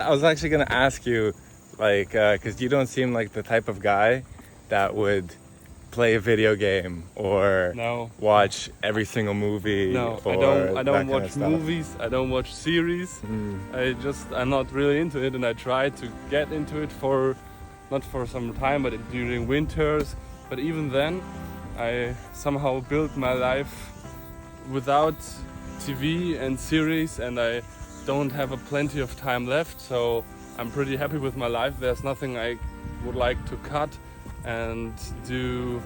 I was actually gonna ask you, like, because you don't seem like the type of guy that would play a video game or No. watch every single movie. No, or I that don't kind of watch stuff. movies. I don't watch series. I'm not really into it, and I try to get into it not for some time, but during winters. But even then, I somehow built my life without TV and series, and I don't have plenty of time left, so I'm pretty happy with my life. There's nothing I would like to cut and do,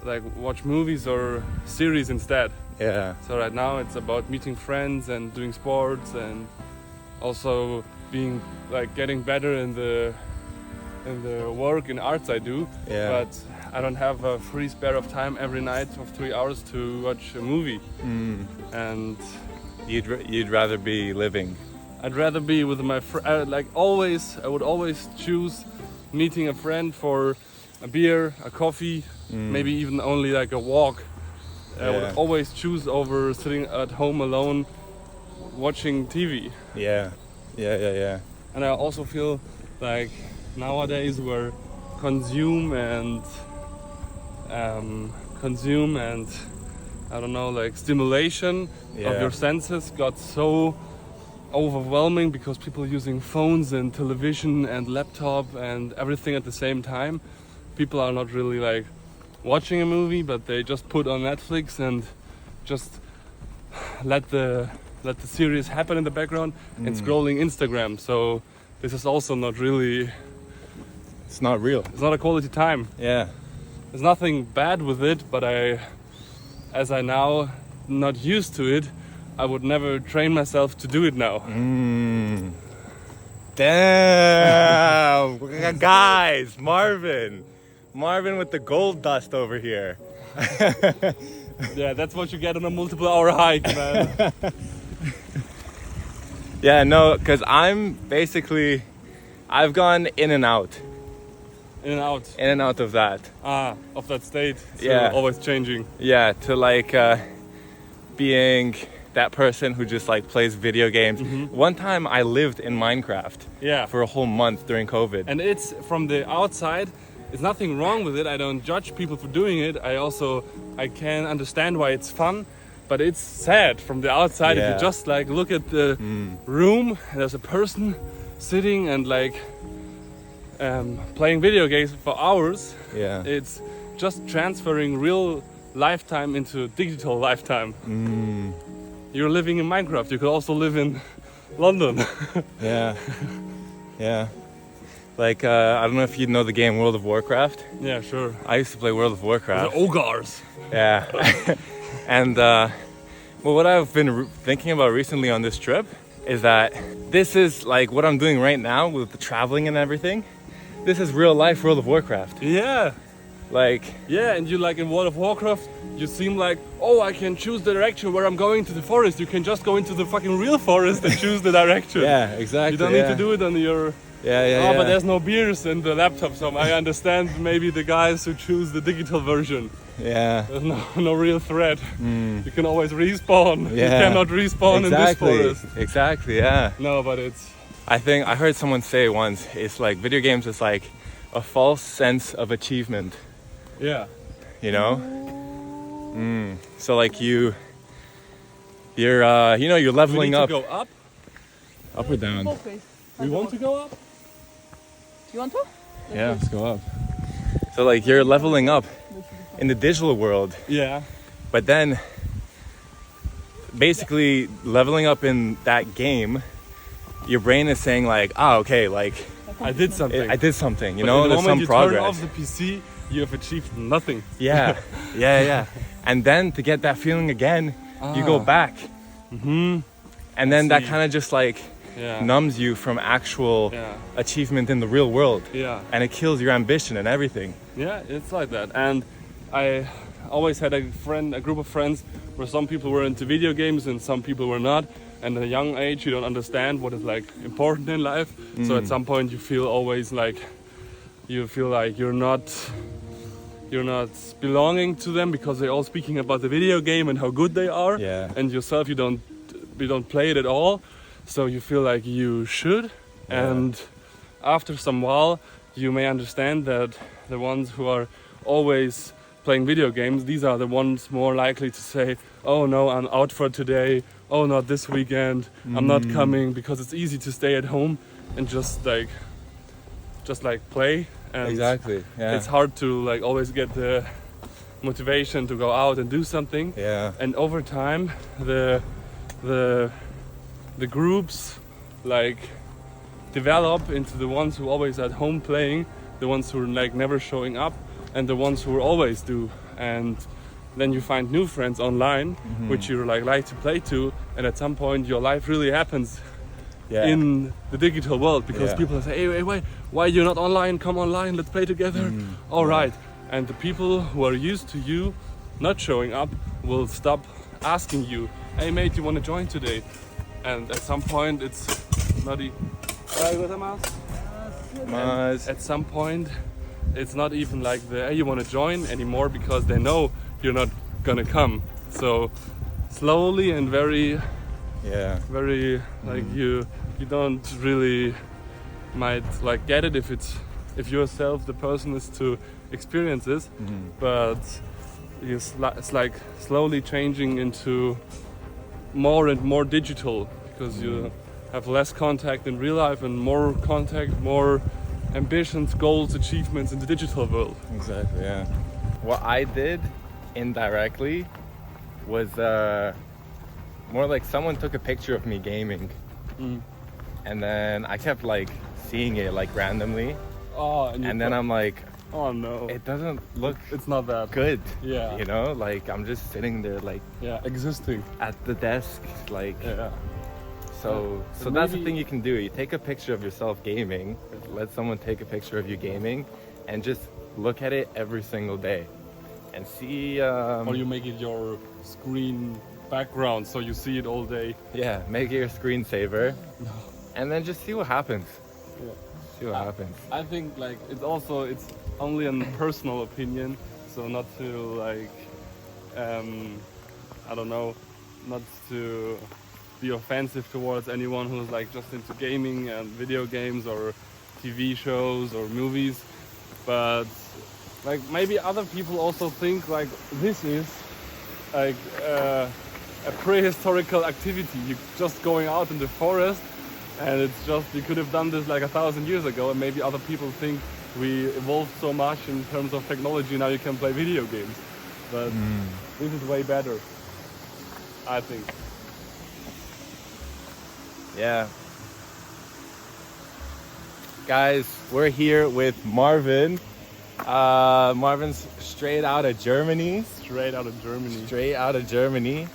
like watch movies or series instead. Yeah. So right now it's about meeting friends and doing sports, and also being like getting better in the work in arts I do. Yeah. But I don't have a free spare of time every night of 3 hours to watch a movie. And You'd rather be living. I'd rather be with my friend. Like always, I would always choose meeting a friend for a beer, a coffee, maybe even only like a walk. I would always choose over sitting at home alone watching TV. Yeah. And I also feel like nowadays we're consume and I don't know, like stimulation of your senses got so overwhelming because people using phones and television and laptop and everything at the same time. People are not really like watching a movie, but they just put on Netflix and just let the series happen in the background and scrolling Instagram. So this is also not really, It's not real. it's not a quality time. Yeah. There's nothing bad with it, but as I now not used to it, I would never train myself to do it now. Damn. Guys, Marvin with the gold dust over here. Yeah, that's what you get on a multiple hour hike, man. Yeah, no, because I've gone in and out In and out. of that. Of that state. So Yeah. always changing. Yeah, to like being that person who just like plays video games. One time I lived in Minecraft Yeah. for a whole month during COVID. And it's from the outside, there's nothing wrong with it. I don't judge people for doing it. I can understand why it's fun, but it's sad from the outside. If Yeah. you just like look at the room, there's a person sitting and like playing video games for hours. Yeah. It's just transferring real lifetime into digital lifetime. You're living in Minecraft. You could also live in London. Yeah. Like, I don't know if you know the game World of Warcraft. Yeah, sure. I used to play World of Warcraft. The ogres. Yeah. And well, what I've been thinking about recently on this trip is that this is like what I'm doing right now with the traveling and everything. This is real life World of Warcraft. Yeah. Like, Yeah, and you like in World of Warcraft, you seem like, oh, I can choose the direction where I'm going to the forest. You can just go into the fucking real forest and choose the direction. yeah, exactly. You don't need to do it on your... Yeah. But there's no beers in the laptop, so I understand maybe the guys who choose the digital version. Yeah. There's no real threat. You can always respawn. You Yeah. cannot respawn in this forest. Exactly, yeah. No, but it's... I think I heard someone say once, it's like video games is like a false sense of achievement, Yeah. you know? So like you're you're We leveling need up. to go up. Up or down? We want to go up? You want to? Yeah, let's go up. So like you're leveling up in the digital world, Yeah. but then basically leveling up in that game, your brain is saying like, okay, like I did something. I did something, you But know, the there's moment some you progress. turn off the PC, you have achieved nothing. Yeah. And then to get that feeling again, you go back. And then that see. kind of just like Yeah. numbs you from actual Yeah. achievement in the real world. Yeah. And it kills your ambition and everything. Yeah, it's like that. And I always had a group of friends where some people were into video games and some people were not. And at a young age, you don't understand what is like important in life. So at some point, you feel like you're not belonging to them because they're all speaking about the video game and how good they are. Yeah. And yourself, you don't play it at all. So you feel like you should. And after some while, you may understand that the ones who are always playing video games, these are the ones more likely to say, oh no, I'm out for today, oh not this weekend, I'm not coming, because it's easy to stay at home and just like play. And Exactly. Yeah. it's hard to like always get the motivation to go out and do something. Yeah. And over time, the groups like develop into the ones who are always at home playing, the ones who are like never showing up, and the ones who always do. And then you find new friends online, which you like to play to, and at some point your life really happens in the digital world, because people say, hey, wait, why you're not online? Come online, let's play together. All right. And the people who are used to you not showing up will stop asking you, hey mate, you want to join today? And at some point it's not at some point it's not even like the hey, you want to join anymore, because they know you're not gonna come. So slowly and very like you don't really might like get it if yourself the person is to experience this, but it's like slowly changing into more and more digital, because you have less contact in real life and more contact, more ambitions, goals, achievements in the digital world. Exactly. Yeah. What I did indirectly was more like someone took a picture of me gaming, and then I kept like seeing it like randomly. Oh, and then I'm like, oh no, it doesn't look it's not that good. Yeah. You know, like I'm just sitting there like existing at the desk like So But that's the maybe- thing you can do. You take a picture of yourself gaming, let someone take a picture of you gaming, and just look at it every single day and see or you make it your screen background so you see it all day. make it your screensaver and then just see what happens. See what happens. I think like it's only a personal opinion, so not to like I don't know, not to be offensive towards anyone who's like just into gaming and video games or TV shows or movies, but like maybe other people also think like this is like a prehistorical activity. You're just going out in the forest, and it's just you could have done this like 1,000 years ago, and maybe other people think we evolved so much in terms of technology, now you can play video games, but this is way better, I think. Yeah. Guys, we're here with Marvin. Marvin's straight out of Germany. Straight out of Germany.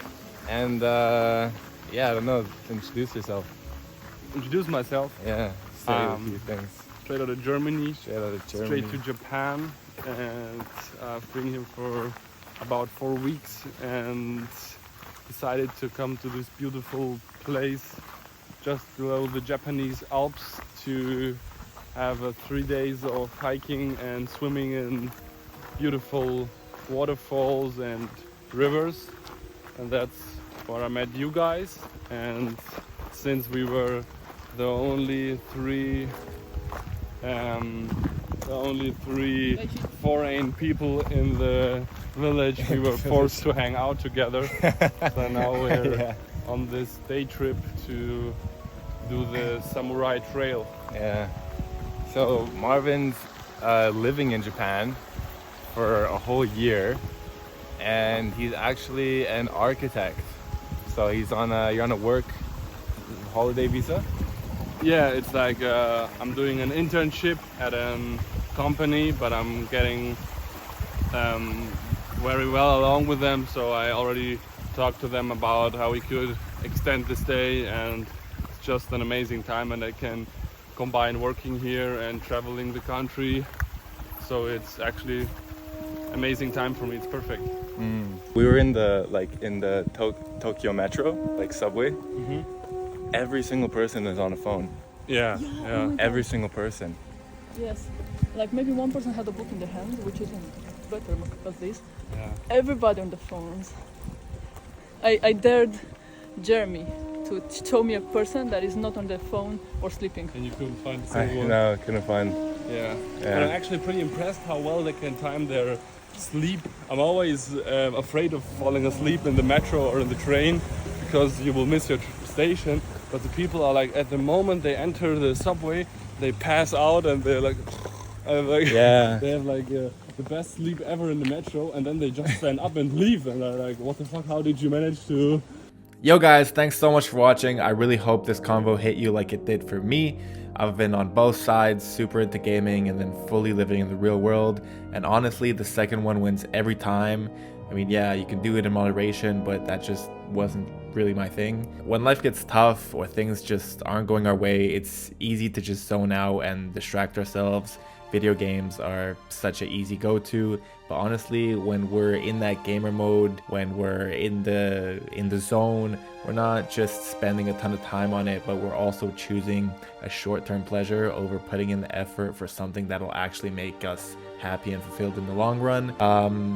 And I don't know, introduce yourself. Introduce myself. Yeah, say a few things. Straight out of Germany. Straight To Japan, and I've been here for about 4 weeks and decided to come to this beautiful place just below the Japanese Alps to have 3 days of hiking and swimming in beautiful waterfalls and rivers, and that's where I met you guys. And since we were the only three foreign people in the village, we were forced to hang out together. So now we're on this day trip to do the Samurai Trail. Yeah. So Marvin's living in Japan for a whole year, and he's actually an architect. So you're on a work holiday visa? Yeah, it's like I'm doing an internship at a company, but I'm getting very well along with them, so I already talked to them about how we could extend the stay, and it's just an amazing time, and I can combine working here and traveling the country, so it's actually amazing time for me. It's perfect. We were in the Tokyo Metro, like subway. Every single person is on a phone. Yeah. Every single person. Yes. Like maybe one person had a book in the hand, which isn't better because this. Yeah. Everybody on the phones. I dared Jeremy to show me a person that is not on their phone or sleeping. And you couldn't find the I same one. know, couldn't find. Yeah. Yeah. But I'm actually pretty impressed how well they can time their sleep. I'm always afraid of falling asleep in the metro or in the train because you will miss your station. But the people are like, at the moment they enter the subway, they pass out and they're like, Yeah. they have like the best sleep ever in the metro, and then they just stand up and leave, and they're like, what the fuck, how did you manage to? Yo guys, thanks so much for watching. I really hope this convo hit you like it did for me. I've been on both sides, super into gaming and then fully living in the real world. And honestly, the second one wins every time. I mean, yeah, you can do it in moderation, but that just wasn't really my thing. When life gets tough or things just aren't going our way, it's easy to just zone out and distract ourselves. Video games are such an easy go-to, but honestly, when we're in that gamer mode, when we're in the zone, we're not just spending a ton of time on it, but we're also choosing a short-term pleasure over putting in the effort for something that'll actually make us happy and fulfilled in the long run.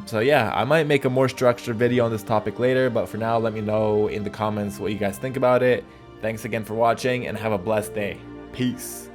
So yeah, I might make a more structured video on this topic later, but for now, let me know in the comments what you guys think about it. Thanks again for watching and have a blessed day. Peace.